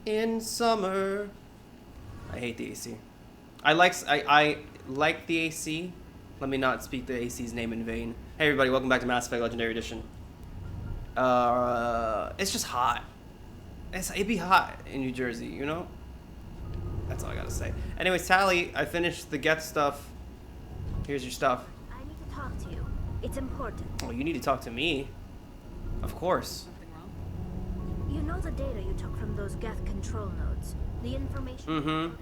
in summer. I hate the AC. I like the AC. Let me not speak the AC's name in vain. Hey everybody, welcome back to Mass Effect Legendary Edition. It's just hot. It'd be hot in New Jersey, you know? That's all I gotta say. Anyways, Tali, I finished the Geth stuff. Here's your stuff. I need to talk to you. It's important. Oh, you need to talk to me? Of course. Something wrong? You know the data you took from those Geth control nodes? The information you uploaded to Alliance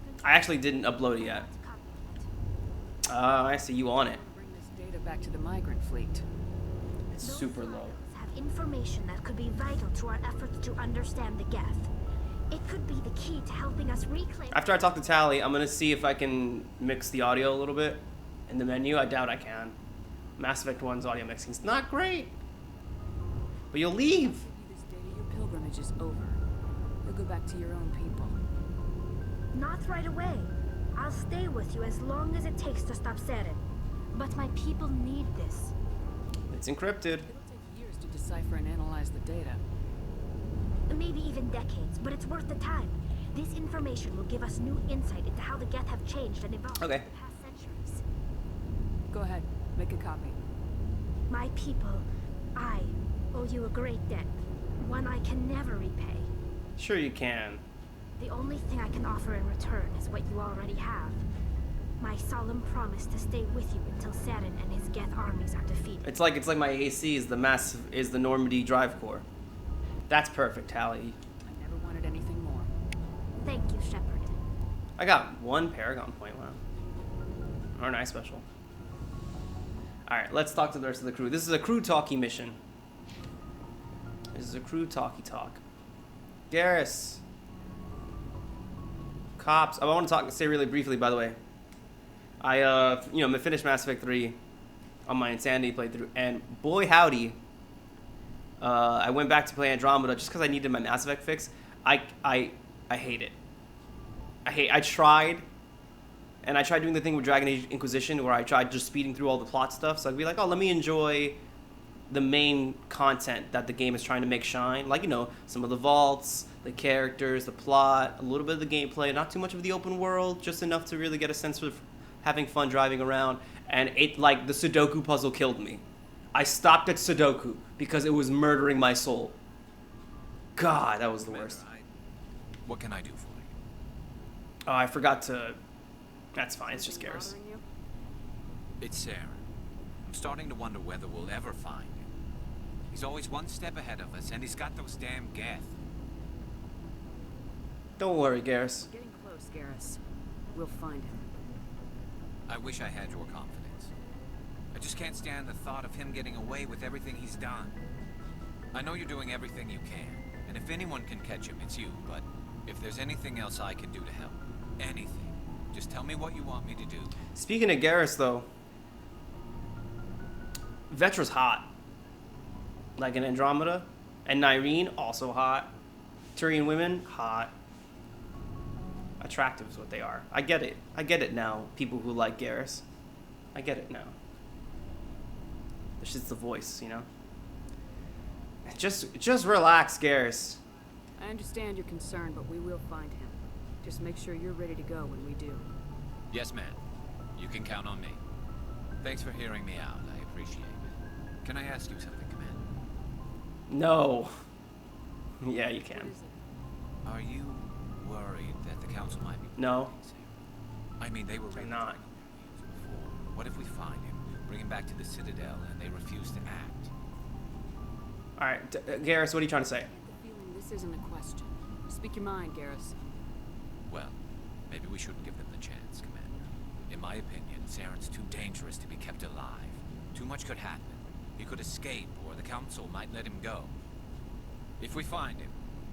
control? I actually didn't upload it yet. I see you on it. Bring this data back to the migrant fleet. It's Those super low. files have information that could be vital to our efforts to understand the Geth. It could be the key to helping us reclaim. After I talk to Tali, I'm gonna see if I can mix the audio a little bit in the menu. I doubt I can. Mass Effect 1's audio mixing's not great. But you'll leave. This data, your pilgrimage is over. You'll go back to your own people. Not right away. I'll stay with you as long as it takes to stop Saren. But my people need this. It's encrypted. It'll take years to decipher and analyze the data. Maybe even decades, but it's worth the time. This information will give us new insight into how the Geth have changed and evolved Okay. in the past centuries. Go ahead, make a copy. My people, I owe you a great debt. One I can never repay. Sure you can. The only thing I can offer in return is what you already have. My solemn promise to stay with you until Saren and his Geth armies are defeated. It's like my AC is the Normandy Drive Core. That's perfect, Tali. I never wanted anything more. Thank you, Shepard. I got 1 Paragon point, wow. Aren't I special? Alright, let's talk to the rest of the crew. This is a crew talkie mission. This is a crew talkie talk. Garrus. Cops. I want to say really briefly, by the way. I finished Mass Effect 3 on my Insanity playthrough, and boy howdy, I went back to play Andromeda just because I needed my Mass Effect fix. I hate it. I tried doing the thing with Dragon Age Inquisition where I tried just speeding through all the plot stuff. So I'd be like, oh, let me enjoy the main content that the game is trying to make shine. Like, some of the vaults, the characters, the plot, a little bit of the gameplay, not too much of the open world, just enough to really get a sense of having fun driving around. And the Sudoku puzzle killed me. I stopped at Sudoku because it was murdering my soul. God, that was the worst. What can I do for you? Oh, I forgot to... That's fine, it's just Garrus. Bothering you? It's Sarah. I'm starting to wonder whether we'll ever find him. He's always one step ahead of us, and he's got those damn Geth. Don't worry, Garrus. We're getting close, Garrus. We'll find him. I wish I had your confidence. I just can't stand the thought of him getting away with everything he's done. I know you're doing everything you can, and if anyone can catch him, it's you, but if there's anything else I can do to help, anything, just tell me what you want me to do. Speaking of Garrus, though, Vetra's hot. Like in Andromeda. And Nyreen, also hot. Turian women, hot. Attractive is what they are. I get it. I get it now, people who like Garrus. I get it now. It's just the voice, Just relax, Garrus. I understand your concern, but we will find him. Just make sure you're ready to go when we do. Yes, ma'am. You can count on me. Thanks for hearing me out. I appreciate it. Can I ask you something, Commander? No. Yeah, you What can. is it? Are you worried that the Council might be... No. I mean, they were I'm ready not. before. What if we find him, bring him back to the Citadel, and they refuse to act? Alright, Garrus, what are you trying to say? I get the feeling this isn't a question. Speak your mind, Garrus. Well, maybe we shouldn't give them the chance, Commander. In my opinion, Saren's too dangerous to be kept alive. Too much could happen. He could escape, or the Council might let him go. If we find him,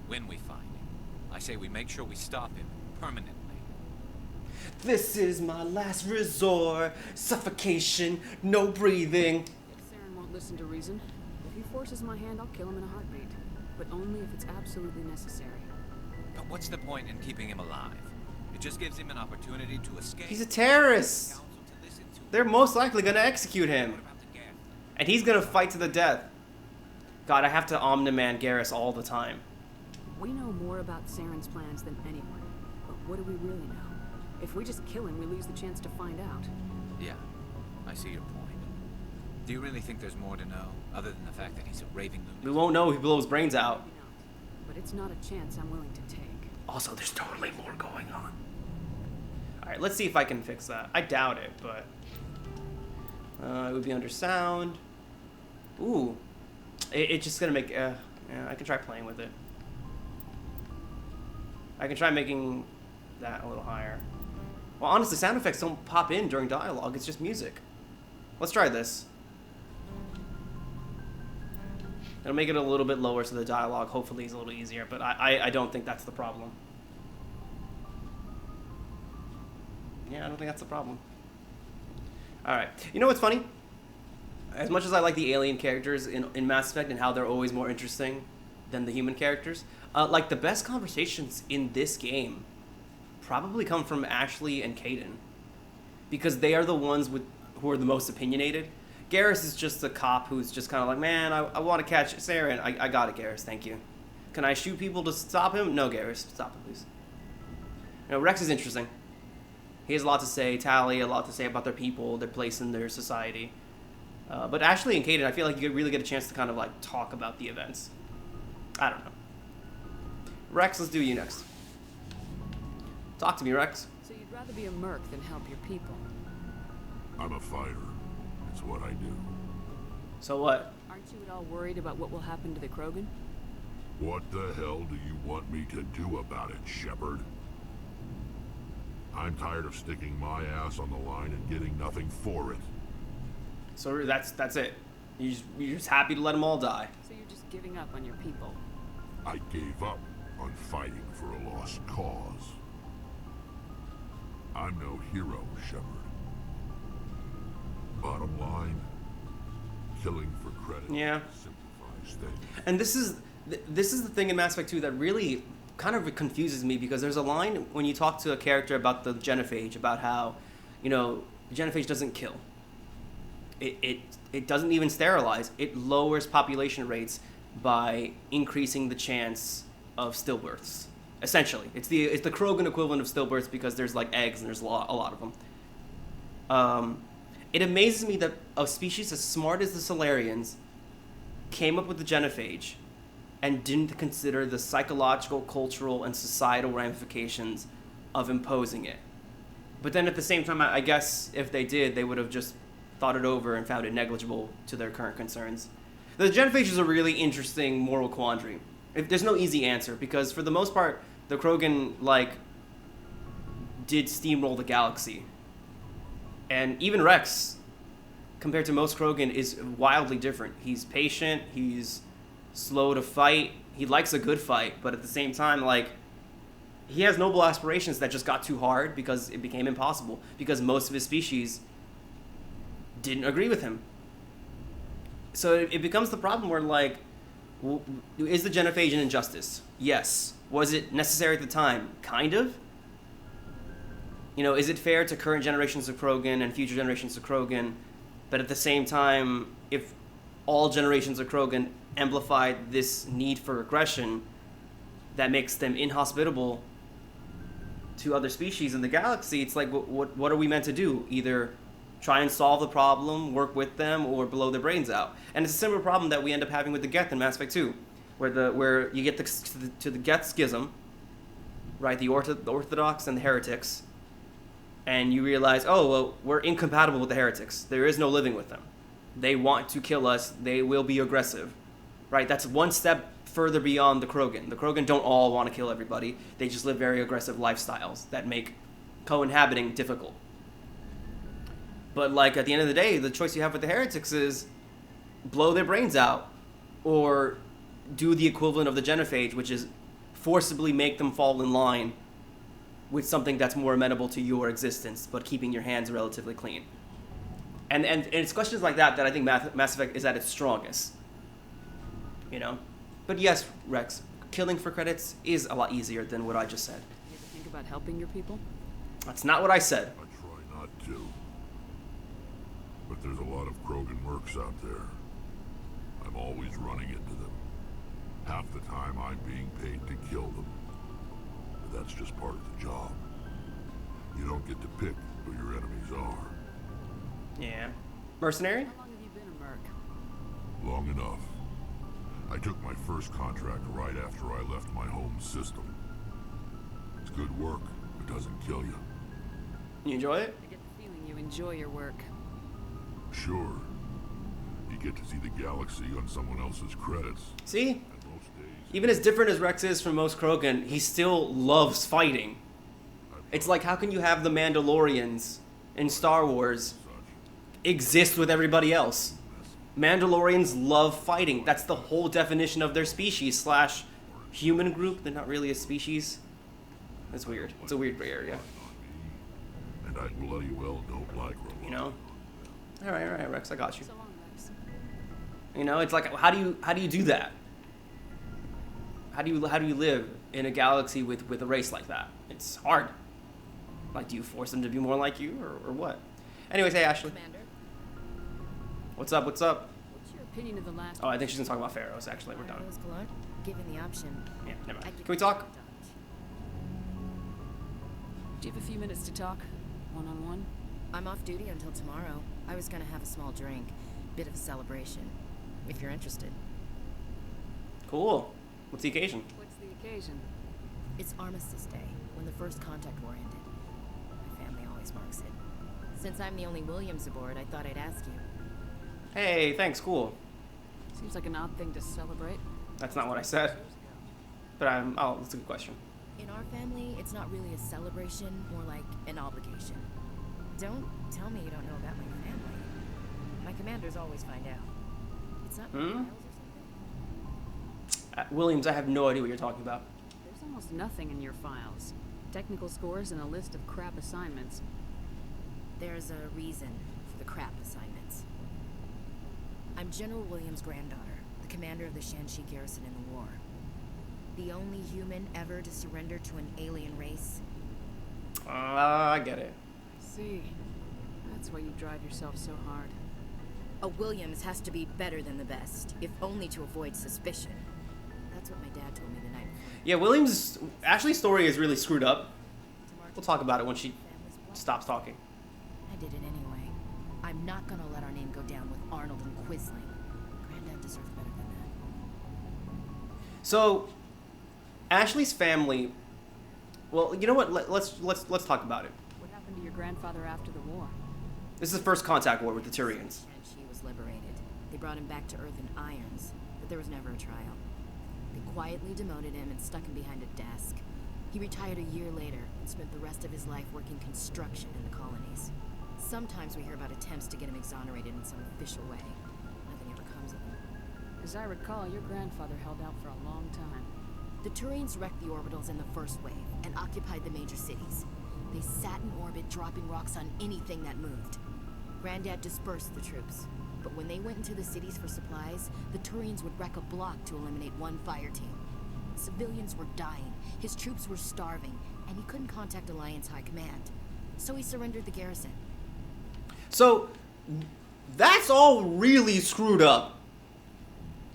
when we find him, I say we make sure we stop him permanently. This is my last resort. Suffocation, no breathing. Saren won't listen to reason. If he forces my hand, I'll kill him in a heartbeat. But only if it's absolutely necessary. But what's the point in keeping him alive? It just gives him an opportunity to escape. He's a terrorist. Council to listen to. They're most likely gonna execute him. What about the Geth? And he's gonna fight to the death. God, I have to Omni-Man Garrus all the time. We know more about Saren's plans than anyone. But what do we really know? If we just kill him, we lose the chance to find out. Yeah, I see your point. Do you really think there's more to know, other than the fact that he's a raving We lunatic? won't know if he blows brains out. Maybe not. But it's not a chance I'm willing to take. Also, there's totally more going on. Alright, let's see if I can fix that. I doubt it, but... it would be under sound. Ooh. It's just gonna make... yeah, I can try playing with it. I can try making that a little higher. Well, honestly, sound effects don't pop in during dialogue. It's just music. Let's try this. It'll make it a little bit lower so the dialogue hopefully is a little easier, but I don't think that's the problem. Yeah, I don't think that's the problem. Alright. You know what's funny? As much as I like the alien characters in Mass Effect and how they're always more interesting than the human characters, like the best conversations in this game probably come from Ashley and Kaidan. Because they are the ones who are the most opinionated. Garrus is just a cop who's just kind of like, man, I want to catch Saren. I got it, Garrus, thank you. Can I shoot people to stop him? No, Garrus, stop him, please. You know, Rex is interesting. He has a lot to say. Tali, a lot to say about their people, their place in their society. But Ashley and Kaidan, I feel like you really get a chance to kind of like talk about the events. I don't know. Rex, let's do you next. Talk to me, Rex. So you'd rather be a merc than help your people? I'm a fighter. It's what I do. So what? Aren't you at all worried about what will happen to the Krogan? What the hell do you want me to do about it, Shepard? I'm tired of sticking my ass on the line and getting nothing for it. So that's it. You're just happy to let them all die. So you're just giving up on your people? I gave up on fighting for a lost cause. I'm no hero, Shepard. Bottom line, killing for credit Yeah. simplifies things. And this is the thing in Mass Effect 2 that really kind of confuses me, because there's a line when you talk to a character about the genophage, about how, you know, genophage doesn't kill. It doesn't even sterilize. It lowers population rates by increasing the chance of stillbirths. Essentially, it's the Krogan equivalent of stillbirths, because there's like eggs and there's a lot of them. It amazes me that a species as smart as the Solarians came up with the genophage and didn't consider the psychological, cultural, and societal ramifications of imposing it. But then at the same time, I guess if they did, they would have just thought it over and found it negligible to their current concerns. The genophage is a really interesting moral quandary. There's no easy answer, because for the most part, the Krogan, like, did steamroll the galaxy. And even Rex, compared to most Krogan, is wildly different. He's patient, he's slow to fight, he likes a good fight, but at the same time, like, he has noble aspirations that just got too hard because it became impossible, because most of his species didn't agree with him. So it becomes the problem where, like, is the genophage an injustice? Yes. Was it necessary at the time? Kind of. You know, is it fair to current generations of Krogan and future generations of Krogan? But at the same time, if all generations of Krogan amplified this need for aggression, that makes them inhospitable to other species in the galaxy, it's like, what are we meant to do? Either try and solve the problem, work with them, or blow their brains out. And it's a similar problem that we end up having with the Geth in Mass Effect 2, where you get to the Geth schism, right? The Orthodox and the heretics, and you realize, oh, well, we're incompatible with the heretics. There is no living with them. They want to kill us. They will be aggressive, right? That's one step further beyond the Krogan. The Krogan don't all want to kill everybody. They just live very aggressive lifestyles that make co-inhabiting difficult. But, like, at the end of the day, the choice you have with the heretics is blow their brains out, or do the equivalent of the genophage, which is forcibly make them fall in line with something that's more amenable to your existence, but keeping your hands relatively clean. And it's questions like that I think Mass Effect is at its strongest. You know? But yes, Rex, killing for credits is a lot easier than what I just said. You ever think about helping your people? That's not what I said. I try not to. But there's a lot of Krogan mercs out there. I'm always running into them. Half the time I'm being paid to kill It's just part of the job. You don't get to pick who your enemies are. Yeah. Mercenary? How long have you been a merc? Long enough. I took my first contract right after I left my home system. It's good work. It doesn't kill you. You enjoy it? I get the feeling you enjoy your work. Sure. You get to see the galaxy on someone else's credits. See? And most days, Even as different as Rex is from most Krogan, he still loves fighting. It's like, how can you have the Mandalorians in Star Wars exist with everybody else? Mandalorians love fighting. That's the whole definition of their species slash human group. They're not really a species. That's weird. It's a weird gray area. and I bloody well don't like Ramon. You know? All right, Rex, I got you. So long, Rex. You know, it's like, how do you do that? How do you live in a galaxy with a race like that? It's hard. Like, do you force them to be more like you, or what? Anyways, hey Ashley, Commander, what's up? what's your opinion of the last... Oh, I think she's gonna talk about Pharaohs. Actually, we're done. Rose Galore, given the option. Yeah, never I mind. could- Can we talk? Do you have a few minutes to talk? One-on-one? I'm off duty until tomorrow. I was gonna have a small drink, bit of a celebration, if you're interested. Cool. What's the occasion? What's the occasion? It's Armistice Day, when the first contact war ended. My family always marks it. Since I'm the only Williams aboard, I thought I'd ask you. Hey, thanks. Cool. Seems like an odd thing to celebrate. That's not what I said, but that's a good question. In our family, it's not really a celebration, more like an obligation. Don't tell me you don't know about my family. My commanders always find out. It's not Hmm? files or something? Williams, I have no idea what you're talking about. There's almost nothing in your files. Technical scores and a list of crap assignments. There's a reason for the crap assignments. I'm General Williams' granddaughter, the commander of the Shanxi garrison in the war. The only human ever to surrender to an alien race. I get it. I see. That's why you drive yourself so hard. A Williams has to be better than the best, if only to avoid suspicion. That's what my dad told me the night before. Yeah, Williams. Ashley's story is really screwed up. To mark We'll talk about it when she family's blood. stops talking. I did it anyway. I'm not gonna let our name go down with Arnold and Quisling. Granddad deserves better than that. So, Ashley's family. Well, you know what? Let's talk about it. What happened to your grandfather after the war? This is the first contact war with the Turians. Shanxi was liberated. They brought him back to Earth in irons, but there was never a trial. They quietly demoted him and stuck him behind a desk. He retired a year later and spent the rest of his life working construction in the colonies. Sometimes we hear about attempts to get him exonerated in some official way. Nothing ever comes of it. As I recall, your grandfather held out for a long time. The Turians wrecked the orbitals in the first wave and occupied the major cities. They sat in orbit, dropping rocks on anything that moved. Granddad dispersed the troops, but when they went into the cities for supplies, the Turians would wreck a block to eliminate one fire team. Civilians were dying, his troops were starving, and he couldn't contact Alliance High Command. So he surrendered the garrison. So, that's all really screwed up.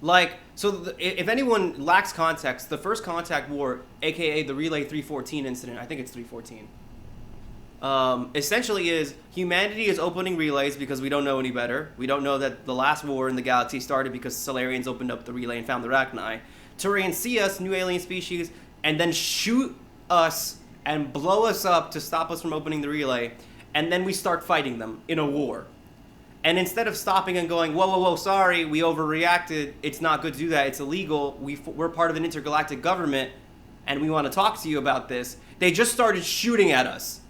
Like, so if anyone lacks context, the first contact war, aka the Relay 314 incident, I think it's 314, essentially is humanity is opening relays because we don't know any better. We don't know that the last war in the galaxy started because Solarians opened up the relay and found the Rachni. Turians see us, new alien species, and then shoot us and blow us up to stop us from opening the relay, and then we start fighting them in a war. And instead of stopping and going, whoa, sorry, we overreacted, it's not good to do that, it's illegal, we're part of an intergalactic government, and we want to talk to you about this, they just started shooting at us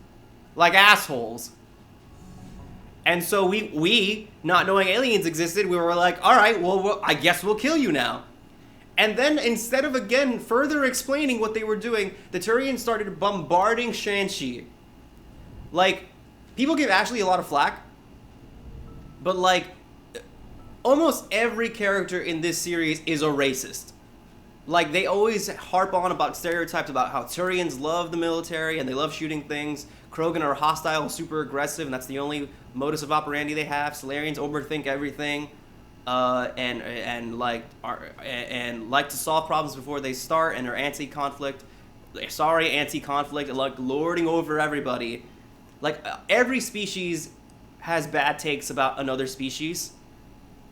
like assholes. And so we not knowing aliens existed, we were like, all right, well, I guess we'll kill you now. And then instead of, again, further explaining what they were doing, the Turians started bombarding Shanxi. Like, people give Ashley a lot of flack, but, like, almost every character in this series is a racist. Like, they always harp on about stereotypes about how Turians love the military and they love shooting things. Krogan are hostile, super aggressive, and that's the only modus of operandi they have. Solarians overthink everything, and like to solve problems before they start, and are anti-conflict. sorry, anti-conflict, like lording over everybody. Like every species has bad takes about another species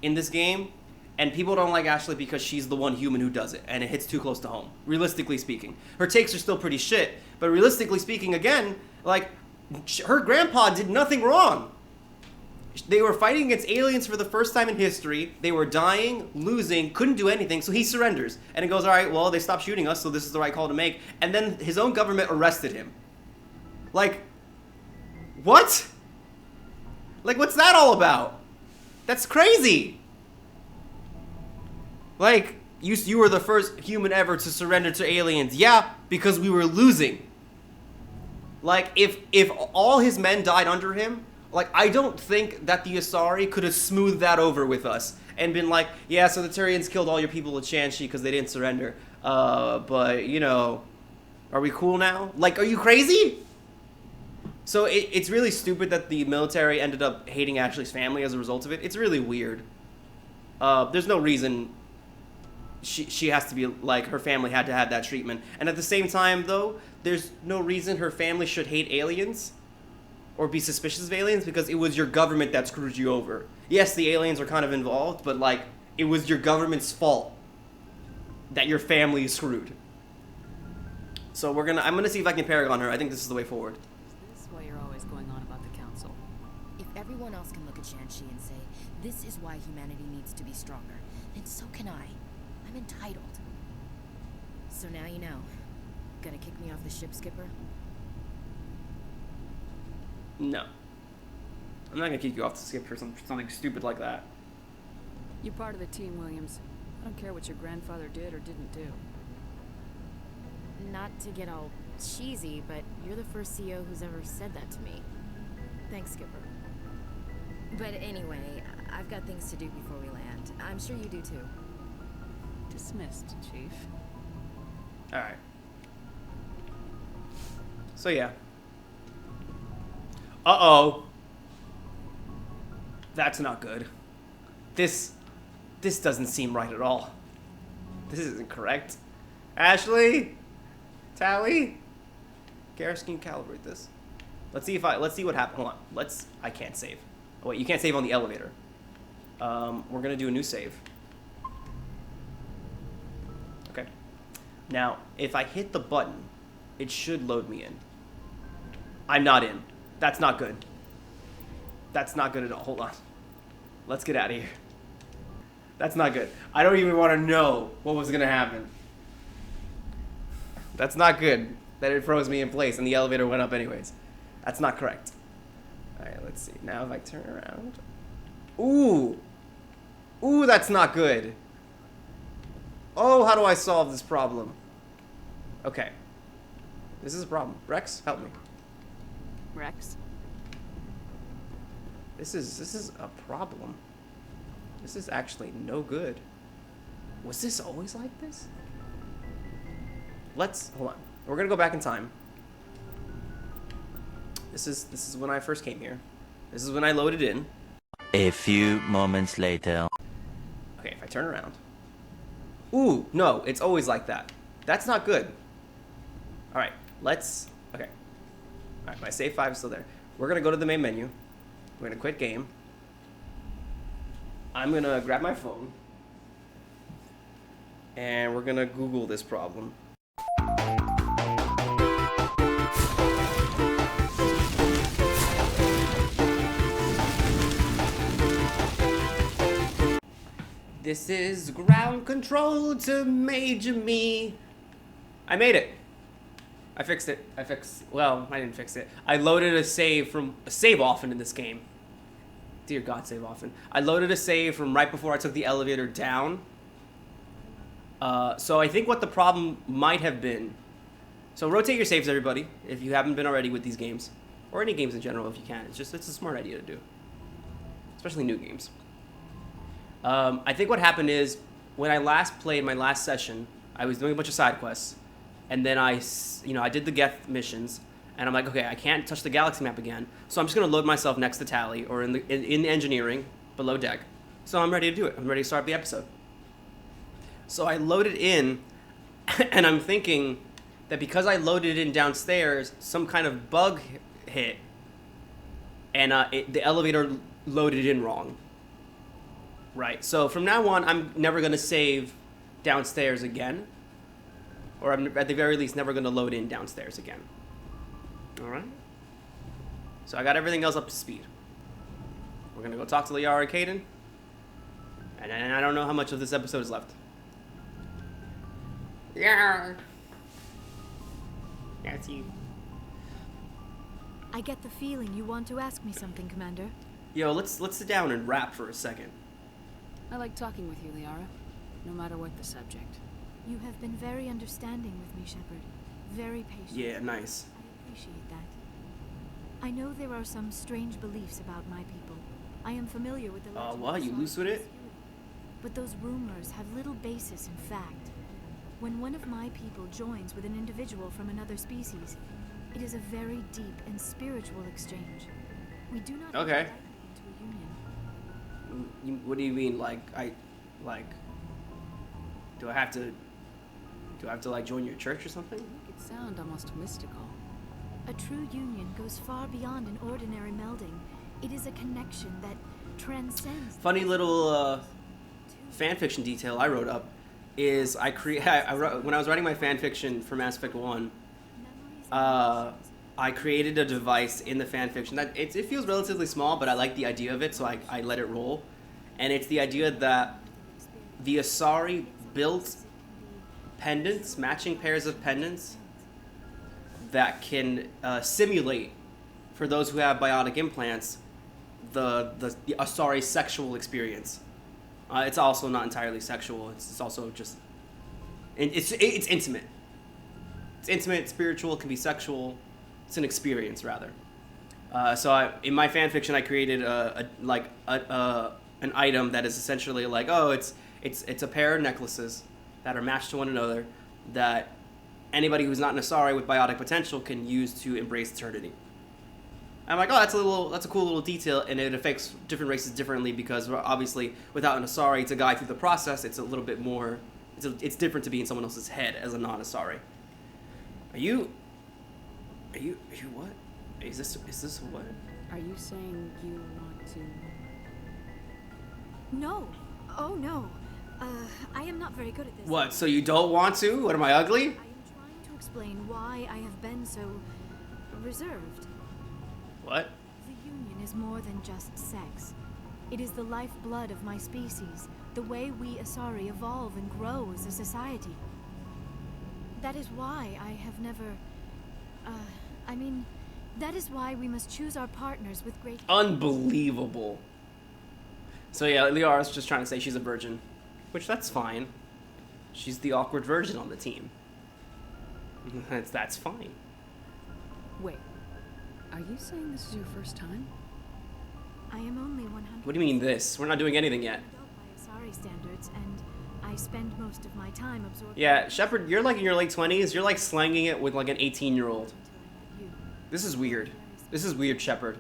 in this game, and people don't like Ashley because she's the one human who does it, and it hits too close to home. Realistically speaking, her takes are still pretty shit, but realistically speaking, again, like her grandpa did nothing wrong. They were fighting against aliens for the first time in history. They were dying, losing, couldn't do anything, so he surrenders. And it goes, all right, well, they stopped shooting us, so this is the right call to make. And then his own government arrested him. Like, what? Like, what's that all about? That's crazy. Like, you were the first human ever to surrender to aliens. Yeah, because we were losing. Like, if all his men died under him, like, I don't think that the Asari could have smoothed that over with us and been like, yeah, so the Turians killed all your people at Shanxi because they didn't surrender. But, you know, are we cool now? Like, are you crazy? So it's really stupid that the military ended up hating Ashley's family as a result of it. It's really weird. There's no reason she has to be, like, her family had to have that treatment. And at the same time, though, there's no reason her family should hate aliens or be suspicious of aliens because it was your government that screwed you over. Yes, the aliens are kind of involved, but, like, it was your government's fault that your family is screwed. So I'm gonna see if I can Paragon her. I think this is the way forward. Is this why you're always going on about the council? If everyone else can look at Shanxi and say, this is why humanity needs to be stronger, then so can I. I'm entitled. So now you know. Gonna kick me off the ship, Skipper? No. I'm not gonna kick you off the skip for something stupid like that. You're part of the team, Williams. I don't care what your grandfather did or didn't do. Not to get all cheesy, but you're the first CEO who's ever said that to me. Thanks, Skipper. But anyway, I've got things to do before we land. I'm sure you do too. Dismissed, Chief. Alright. So yeah. Uh-oh. That's not good. This doesn't seem right at all. This isn't correct. Ashley? Tally? Garrus, can you calibrate this? Let's see what happened. Hold on. I can't save. Oh wait, you can't save on the elevator. We're gonna do a new save. Okay. Now, if I hit the button, it should load me in. I'm not in. That's not good. That's not good at all. Hold on. Let's get out of here. That's not good. I don't even want to know what was gonna happen. That's not good that it froze me in place and the elevator went up anyways. That's not correct. Alright, let's see. Now if I turn around. Ooh! Ooh, that's not good. Oh, how do I solve this problem? Okay. This is a problem. Rex, help me. Rex? This is a problem. This is actually no good. Was this always like this? Hold on. We're gonna go back in time. This is when I first came here. This is when I loaded in. A few moments later. Okay, if I turn around. Ooh, no, it's always like that. That's not good. Alright, okay. Alright, my save 5 is still there. We're gonna go to the main menu. We're gonna quit game. I'm gonna grab my phone. And we're gonna Google this problem. This is ground control to Major Me. I made it. I fixed it. Well, I didn't fix it. I loaded a save often in this game. Dear God, save often. I loaded a save from right before I took the elevator down. So I think what the problem might have been. So rotate your saves, everybody, if you haven't been already with these games. Or any games in general, if you can. It's a smart idea to do. Especially new games. I think what happened is, when I last played my last session, I was doing a bunch of side quests. And then I did the Geth missions. And I'm like, okay, I can't touch the galaxy map again. So I'm just going to load myself next to Tally, or in the engineering, below deck. So I'm ready to do it. I'm ready to start the episode. So I loaded in, and I'm thinking that because I loaded in downstairs, some kind of bug hit, and the elevator loaded in wrong. Right. So from now on, I'm never gonna save downstairs again, or I'm at the very least never gonna load in downstairs again. All right. So I got everything else up to speed. We're gonna go talk to Liara and Kaidan, and I don't know how much of this episode is left. Yeah. That's you. I get the feeling you want to ask me something, Commander. Yo, let's sit down and rap for a second. I like talking with you, Liara, no matter what the subject. You have been very understanding with me, Shepard. Very patient. Yeah, nice. I appreciate that. I know there are some strange beliefs about my people. I am familiar with the legend What? of You loose with it? But those rumors have little basis in fact. When one of my people joins with an individual from another species, it is a very deep and spiritual exchange. We do not Okay. invite them into a union. What do you mean? Do I have to like join your church or something? You make it sound almost mystical. A true union goes far beyond an ordinary melding. It is a connection that transcends. Funny little fanfiction detail I wrote up is I wrote, when I was writing my fanfiction for Mass Effect 1, I created a device in the fanfiction that it feels relatively small, but I like the idea of it, so I let it roll. And it's the idea that the Asari built pendants, matching pairs of pendants, that can simulate, for those who have biotic implants, the Asari sexual experience. It's also not entirely sexual. It's also just, it's intimate. It's intimate, spiritual, it can be sexual. It's an experience, rather. So in my fan fiction, I created an item that is essentially like, it's a pair of necklaces that are matched to one another that anybody who's not an Asari with biotic potential can use to embrace eternity. I'm like, that's a cool little detail, and it affects different races differently because obviously without an Asari to guide through the process, it's a little bit more, it's different to be in someone else's head as a non-Asari. Are you what? Is this what? Are you saying you want to... No. Oh no. I am not very good at this. What, so you don't want to? What, am I ugly? I am trying to explain why I have been so reserved. What? The Union is more than just sex. It is the lifeblood of my species, the way we Asari evolve and grow as a society. That is why I have never... that is why we must choose our partners with great... Unbelievable. So yeah, Liara's just trying to say she's a virgin. Which, that's fine. She's the awkward virgin on the team. That's fine. Wait, are you saying this is your first time? I am only 100... What do you mean this? We're not doing anything yet. By Asari standards, and I spend most of my time absorbing... Yeah, Shepard, you're like in your late 20s. You're like slanging it with like an 18-year-old. until I met you. This is weird. This is weird, Shepard.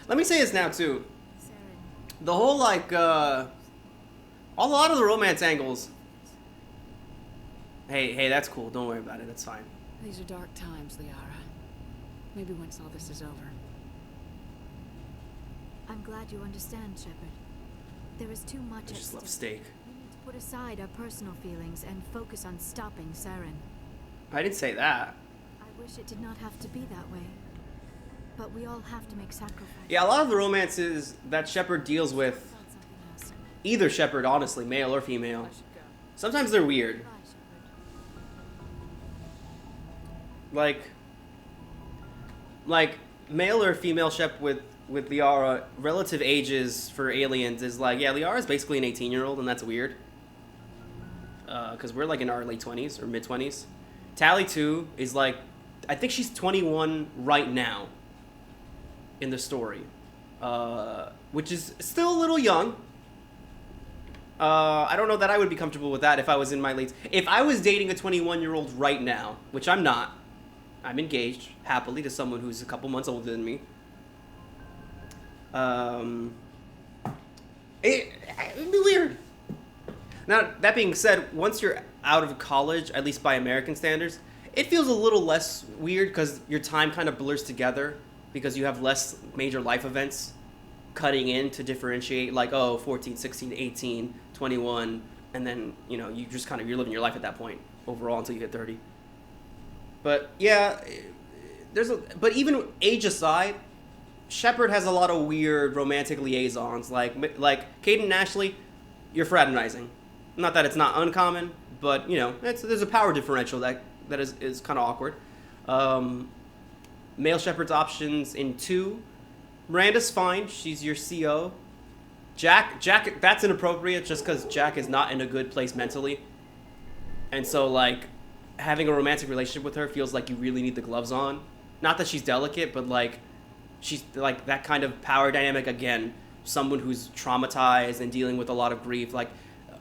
Let me say this now, too. Saren, The whole, like, a lot of the romance angles... Hey, that's cool. Don't worry about it. That's fine. These are dark times, Liara. Maybe once all this is over. I'm glad you understand, Shepard. There is too much I at just love stake. steak. We need to put aside our personal feelings and focus on stopping Saren. I didn't say that. I wish it did not have to be that way. But we all have to make sacrifices. Yeah, a lot of the romances that Shepard deals with, About something else. either Shepard, honestly, male or female, sometimes they're weird. Goodbye, Shepard. Like male or female Shep with Liara, relative ages for aliens is like, yeah, Liara's basically an 18-year-old, and that's weird. Because we're like in our late 20s or mid 20s. Tally 2 is like, I think she's 21 right now in the story, which is still a little young. I don't know that I would be comfortable with that if I was in my late... If I was dating a 21-year-old right now, which I'm not, I'm engaged, happily, to someone who's a couple months older than me. It'd be weird. Now, that being said, once you're out of college, at least by American standards, It feels a little less weird because your time kind of blurs together because you have less major life events cutting in to differentiate, like, oh, 14, 16, 18, 21, and then, you know, you just kind of, you're living your life at that point overall until you hit 30. But yeah, but even age aside, Shepard has a lot of weird romantic liaisons. Like Kaidan and Ashley, you're fraternizing. Not that it's not uncommon, but you know, there's a power differential that is kind of awkward. Male Shepard's options in 2. Miranda's fine. She's your CO. Jack, that's inappropriate just because Jack is not in a good place mentally. And so, like, having a romantic relationship with her feels like you really need the gloves on. Not that she's delicate, but, like, she's, like, that kind of power dynamic, again, someone who's traumatized and dealing with a lot of grief. Like,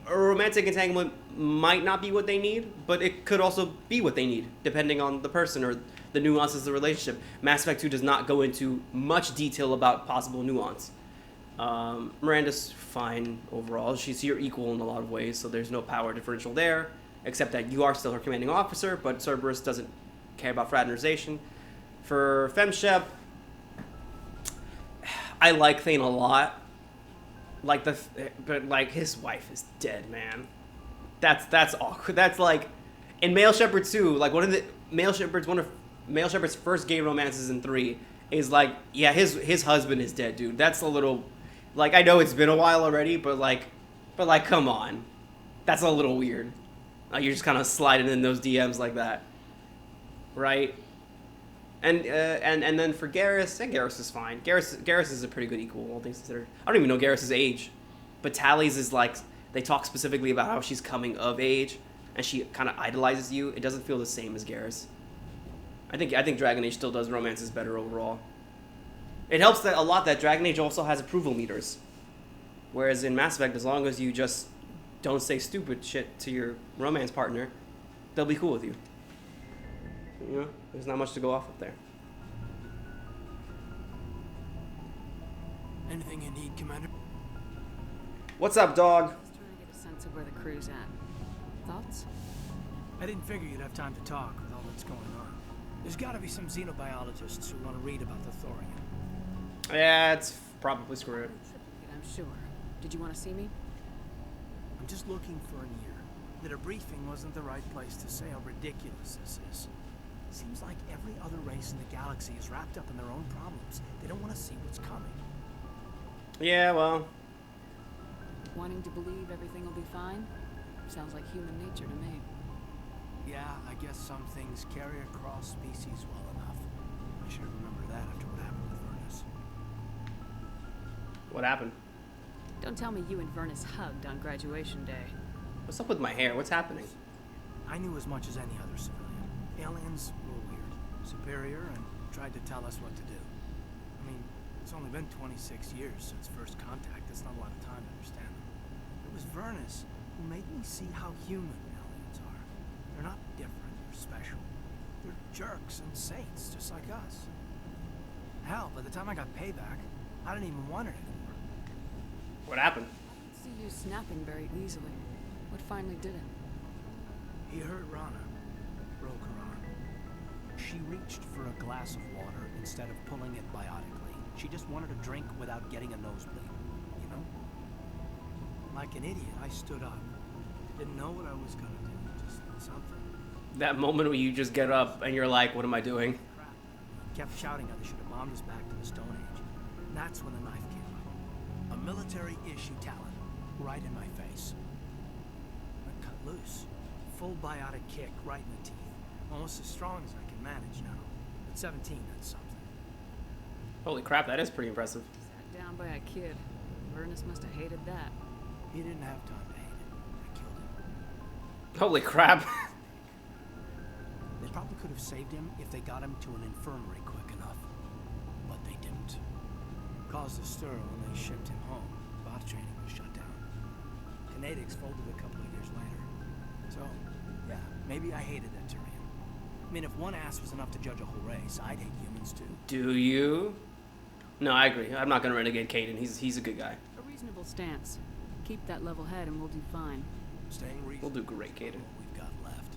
a romantic entanglement might not be what they need, but it could also be what they need, depending on the person or the nuances of the relationship. Mass Effect 2 does not go into much detail about possible nuance. Miranda's fine overall. She's your equal in a lot of ways, so there's no power differential there, except that you are still her commanding officer, but Cerberus doesn't care about fraternization. For FemShep, I like Thane a lot. But like his wife is dead, man. That's awkward. That's like in Male Shepherd 2, like one of Male Shepherd's first gay romances in 3 is like, yeah, his husband is dead, dude. That's a little, like, I know it's been a while already, but like come on, that's a little weird. You're just kind of sliding in those DMs like that, right? And then for Garrus, Garrus is fine. Garrus is a pretty good equal, all things considered. I don't even know Garrus's age, but Tally's is like, they talk specifically about how she's coming of age, and she kind of idolizes you. It doesn't feel the same as Garrus. I think Dragon Age still does romances better overall. It helps that a lot that Dragon Age also has approval meters, whereas in Mass Effect, as long as you just don't say stupid shit to your romance partner, they'll be cool with you. You know, there's not much to go off of there. Anything you need, Commander? What's up, dog? Just trying to get a sense of where the crew's at. Thoughts? I didn't figure you'd have time to talk with all that's going on. There's got to be some xenobiologists who want to read about the Thorium. Yeah, it's probably screwed. I'm sure. Did you want to see me? I'm just looking for an ear. The debriefing wasn't the right place to say how ridiculous this is. Seems like every other race in the galaxy is wrapped up in their own problems. They don't want to see what's coming. Yeah, well. Wanting to believe everything will be fine? Sounds like human nature to me. Yeah, I guess some things carry across species well enough. I should remember that after what happened with Vernus. What happened? Don't tell me you and Vernus hugged on graduation day. What's up with my hair? What's happening? I knew as much as any other civilian. Aliens were weird, superior, and tried to tell us what to do. I mean, it's only been 26 years since first contact. That's not a lot of time to understand them. It was Vernus who made me see how human aliens are. They're not different or special. They're jerks and saints, just like us. Hell, by the time I got payback, I didn't even want it anymore. What happened? I see you snapping very easily. What finally did it? He hurt Rana, broke her arm. She reached for a glass of water instead of pulling it biotically. She just wanted a drink without getting a nosebleed, you know? Like an idiot, I stood up. Didn't know what I was gonna do, just something. That moment where you just get up and you're like, what am I doing? Crap. Kept shouting how they should have bombed us back to the Stone Age. And that's when the knife came up. A military-issue talent, right in my face. I cut loose. Full biotic kick right in the teeth. Almost as strong as I can manage now. At 17, that's something. Holy crap, that is pretty impressive. Sat down by a kid. Vernus must have hated that. He didn't have time to hate it. I killed him. Holy crap. They probably could have saved him if they got him to an infirmary quick enough. But they didn't. Caused a stir when they shipped him home. Bot training was shut down. Kinetics folded a couple of years later. So, yeah, maybe I hated that Turian. I mean, if one ass was enough to judge a whole race, I'd hate humans too. Do you? No, I agree. I'm not gonna renegade Kaidan. He's a good guy. A reasonable stance. Keep that level head and we'll do fine. Staying reasonable. We'll do great, Kaidan. What we've got left.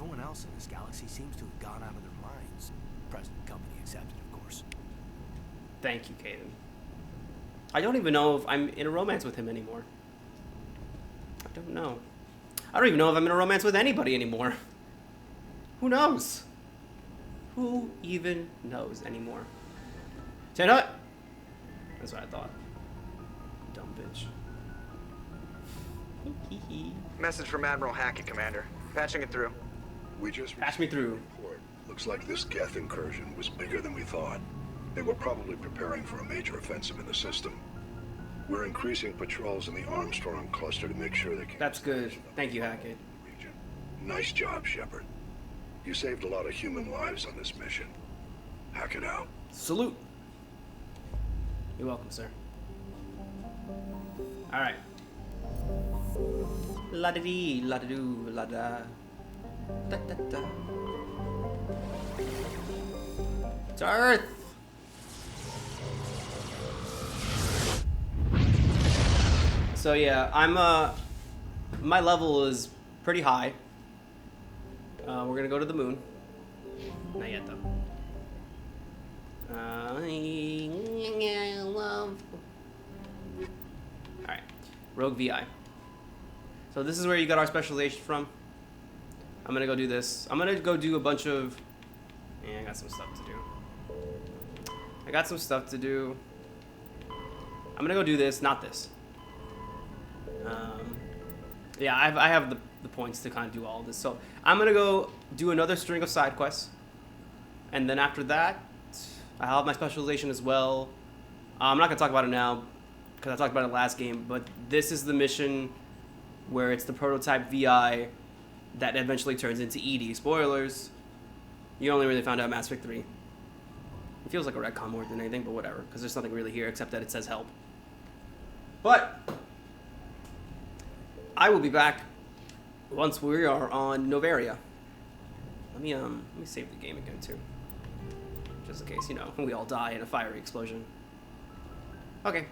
Everyone else in this galaxy seems to have gone out of their minds. Present company accepted, of course. Thank you, Caden. I don't even know if I'm in a romance with him anymore. I don't know. I don't even know if I'm in a romance with anybody anymore. Who knows? Who even knows anymore? Say what? That's what I thought. Dumb bitch. Message from Admiral Hackett, Commander. Patching it through. We just patch me through. Report. Looks like this Geth incursion was bigger than we thought. They were probably preparing for a major offensive in the system. We're increasing patrols in the Armstrong cluster to make sure they can... That's good. Thank you, Hackett. Nice job, Shepard. You saved a lot of human lives on this mission. Hackett out. Salute. You're welcome, sir. Alright. La-da-dee, la-da-doo, la-da. Da-da-da. To Earth! So yeah, I'm my level is pretty high. We're gonna go to the moon. Not yet though. Alright. Rogue VI. So this is where you got our specialization from. I'm gonna go do this. I'm gonna go do a bunch of... Yeah, I got some stuff to do. I'm gonna go do this, not this. Yeah, I have the points to kind of do all of this. So I'm gonna go do another string of side quests. And then after that, I'll have my specialization as well. I'm not gonna talk about it now, because I talked about it last game, but this is the mission where it's the prototype VI that eventually turns into ED. Spoilers, you only really found out Mass Effect 3. It feels like a retcon more than anything, but whatever, because there's nothing really here except that it says help. But I will be back once we are on Noveria. Let me save the game again too, just in case, you know, we all die in a fiery explosion. Okay.